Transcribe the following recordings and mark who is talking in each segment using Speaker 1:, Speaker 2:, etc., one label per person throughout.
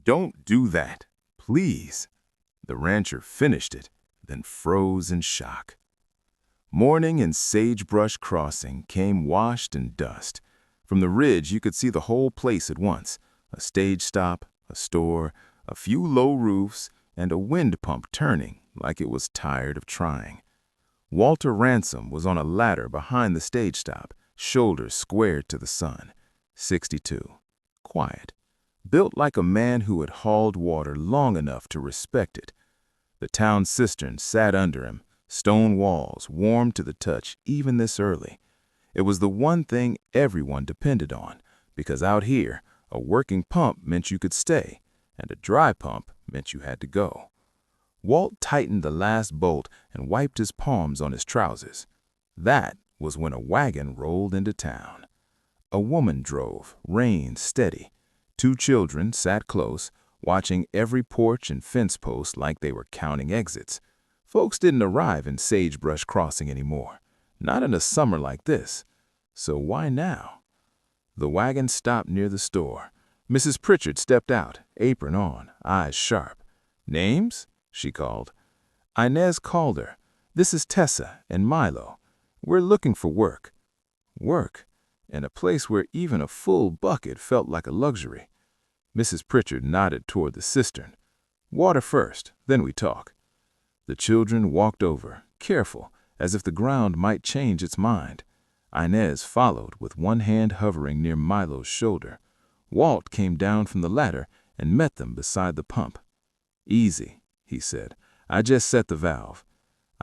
Speaker 1: Don't do that, please." The rancher finished it, then froze in shock. Morning and Sagebrush Crossing came washed in dust. From the ridge, you could see the whole place at once: a stage stop, a store, a few low roofs, and a wind pump turning like it was tired of trying. Walter Ransom was on a ladder behind the stage stop, shoulders squared to the sun. 62. Quiet. Built like a man who had hauled water long enough to respect it. The town cistern sat under him, stone walls warm to the touch even this early. It was the one thing everyone depended on, because out here, a working pump meant you could stay, and a dry pump meant you had to go. Walt tightened the last bolt and wiped his palms on his trousers. That was when a wagon rolled into town. A woman drove, reins steady. Two children sat close, watching every porch and fence post like they were counting exits. Folks didn't arrive in Sagebrush Crossing anymore, not in a summer like this. So why now? The wagon stopped near the store. Mrs. Pritchard stepped out, apron on, eyes sharp. "Names?" she called. "Inez Calder. This is Tessa and Milo. We're looking for work." Work? In a place where even a full bucket felt like a luxury. Mrs. Pritchard nodded toward the cistern. "Water first, then we talk." The children walked over, careful, as if the ground might change its mind. Inez followed with one hand hovering near Milo's shoulder. Walt came down from the ladder and met them beside the pump. "Easy," he said. "I just set the valve."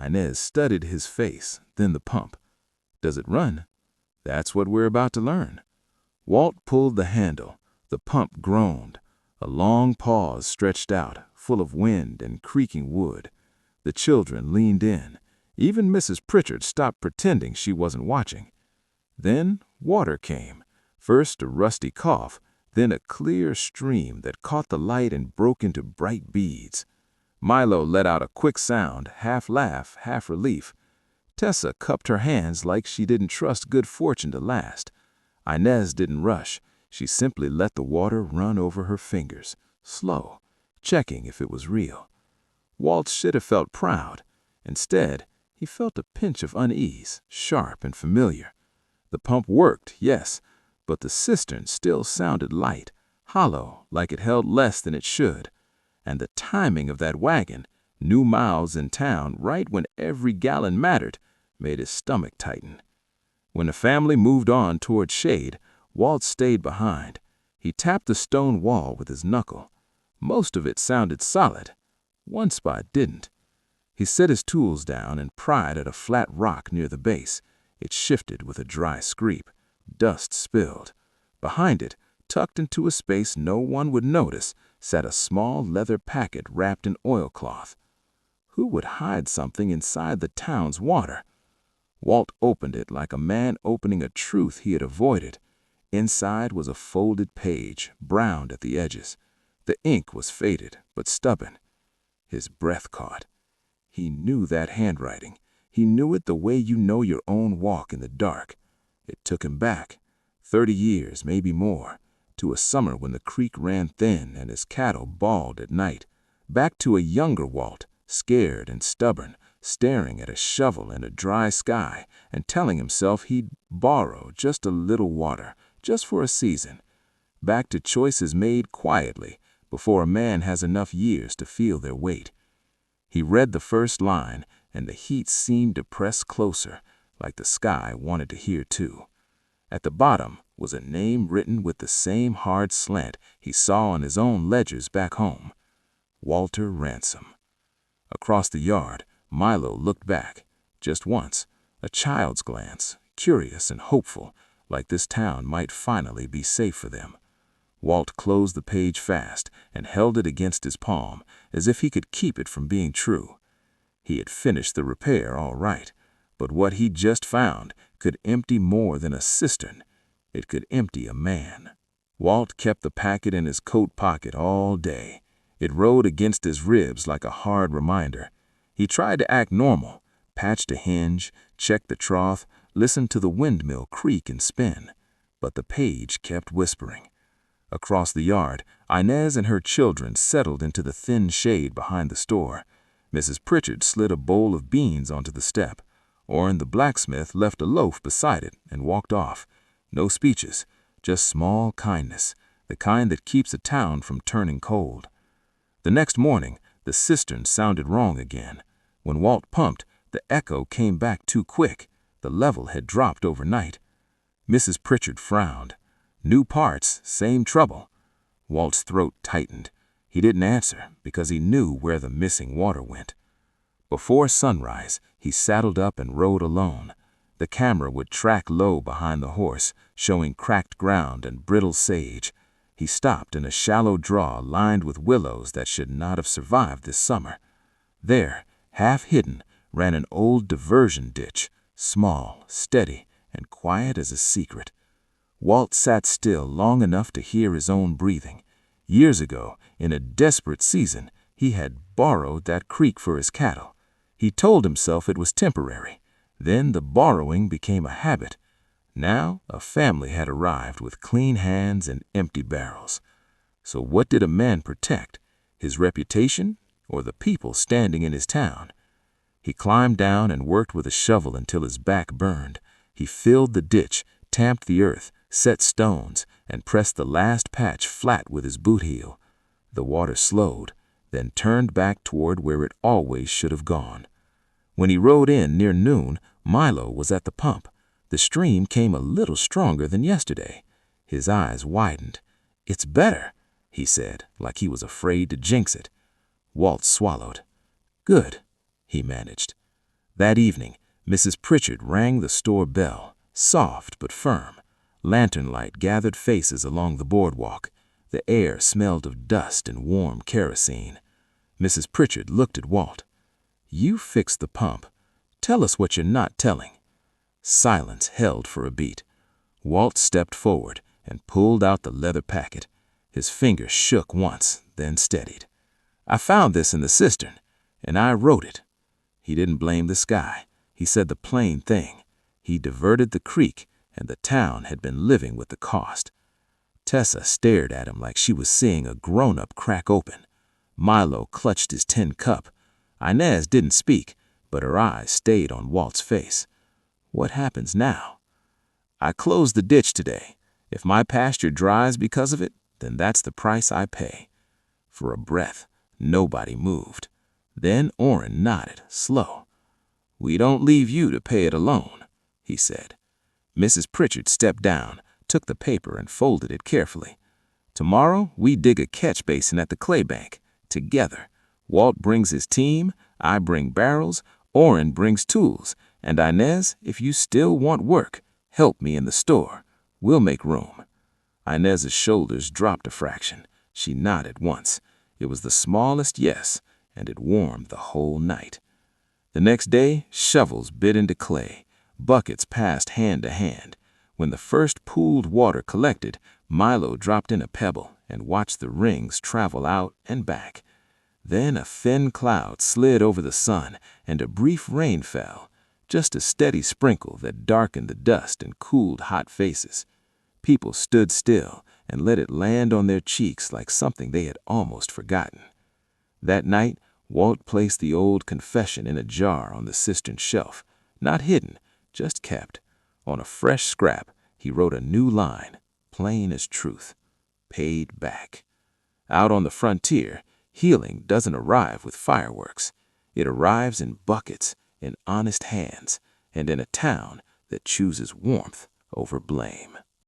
Speaker 1: Inez studied his face, then the pump. "Does it run?" "That's what we're about to learn." Walt pulled the handle. The pump groaned. A long pause stretched out, full of wind and creaking wood. The children leaned in. Even Mrs. Pritchard stopped pretending she wasn't watching. Then water came. First a rusty cough, then a clear stream that caught the light and broke into bright beads. Milo let out a quick sound, half laugh, half relief. Tessa cupped her hands like she didn't trust good fortune to last. Inez didn't rush. She simply let the water run over her fingers, slow, checking if it was real. Walt should have felt proud. Instead, he felt a pinch of unease, sharp and familiar. The pump worked, yes, but the cistern still sounded light, hollow, like it held less than it should. And the timing of that wagon, new miles in town right when every gallon mattered, made his stomach tighten. When the family moved on toward shade, Walt stayed behind. He tapped the stone wall with his knuckle. Most of it sounded solid. One spot didn't. He set his tools down and pried at a flat rock near the base. It shifted with a dry scrape. Dust spilled. Behind it, tucked into a space no one would notice, sat a small leather packet wrapped in oilcloth. Who would hide something inside the town's water? Walt opened it like a man opening a truth he had avoided. Inside was a folded page, browned at the edges. The ink was faded, but stubborn. His breath caught. He knew that handwriting. He knew it the way you know your own walk in the dark. It took him back, 30 years, maybe more, to a summer when the creek ran thin and his cattle bawled at night. Back to a younger Walt, scared and stubborn, staring at a shovel in a dry sky and telling himself he'd borrow just a little water, just for a season. Back to choices made quietly, before a man has enough years to feel their weight. He read the first line, and the heat seemed to press closer, like the sky wanted to hear too. At the bottom was a name written with the same hard slant he saw on his own ledgers back home: Walter Ransom. Across the yard, Milo looked back, just once, a child's glance, curious and hopeful, like this town might finally be safe for them. Walt closed the page fast and held it against his palm, as if he could keep it from being true. He had finished the repair all right, but what he'd just found could empty more than a cistern. It could empty a man. Walt kept the packet in his coat pocket all day. It rode against his ribs like a hard reminder. He tried to act normal, patched a hinge, checked the trough, listened to the windmill creak and spin. But the page kept whispering. Across the yard, Inez and her children settled into the thin shade behind the store. Mrs. Pritchard slid a bowl of beans onto the step. Orrin the blacksmith left a loaf beside it and walked off. No speeches, just small kindness, the kind that keeps a town from turning cold. The next morning, the cistern sounded wrong again. When Walt pumped, the echo came back too quick. The level had dropped overnight. Mrs. Pritchard frowned. New parts, same trouble. Walt's throat tightened. He didn't answer because he knew where the missing water went. Before sunrise, he saddled up and rode alone. The camera would track low behind the horse, showing cracked ground and brittle sage. He stopped in a shallow draw lined with willows that should not have survived this summer. There, half hidden, ran an old diversion ditch, small, steady, and quiet as a secret. Walt sat still long enough to hear his own breathing. Years ago, in a desperate season, he had borrowed that creek for his cattle. He told himself it was temporary. Then the borrowing became a habit. Now a family had arrived with clean hands and empty barrels. So what did a man protect? His reputation or the people standing in his town? He climbed down and worked with a shovel until his back burned. He filled the ditch, tamped the earth, set stones, and pressed the last patch flat with his boot heel. The water slowed, then turned back toward where it always should have gone. When he rode in near noon, Milo was at the pump. The stream came a little stronger than yesterday. His eyes widened. "It's better," he said, like he was afraid to jinx it. Walt swallowed. "Good," he managed. That evening, Mrs. Pritchard rang the store bell, soft but firm. Lantern light gathered faces along the boardwalk. The air smelled of dust and warm kerosene. Mrs. Pritchard looked at Walt. "You fixed the pump. Tell us what you're not telling." Silence held for a beat. Walt stepped forward and pulled out the leather packet. His fingers shook once, then steadied. "I found this in the cistern, and I wrote it." He didn't blame the sky. He said the plain thing. He diverted the creek, and the town had been living with the cost. Tessa stared at him like she was seeing a grown-up crack open. Milo clutched his tin cup. Inez didn't speak, but her eyes stayed on Walt's face. "What happens now?" "I closed the ditch today. If my pasture dries because of it, then that's the price I pay." For a breath, nobody moved. Then Orrin nodded, slow. "We don't leave you to pay it alone," he said. Mrs. Pritchard stepped down, took the paper and folded it carefully. "Tomorrow we dig a catch basin at the clay bank, together. Walt brings his team, I bring barrels, Orrin brings tools, and Inez, if you still want work, help me in the store. We'll make room." Inez's shoulders dropped a fraction. She nodded once. It was the smallest yes, and it warmed the whole night. The next day, shovels bit into clay. Buckets passed hand to hand. When the first pooled water collected, Milo dropped in a pebble and watched the rings travel out and back. Then a thin cloud slid over the sun, and a brief rain fell, just a steady sprinkle that darkened the dust and cooled hot faces. People stood still and let it land on their cheeks like something they had almost forgotten. That night, Walt placed the old confession in a jar on the cistern shelf, not hidden, just kept. On a fresh scrap, he wrote a new line, plain as truth: "Paid back." Out on the frontier, healing doesn't arrive with fireworks. It arrives in buckets, in honest hands, and in a town that chooses warmth over blame.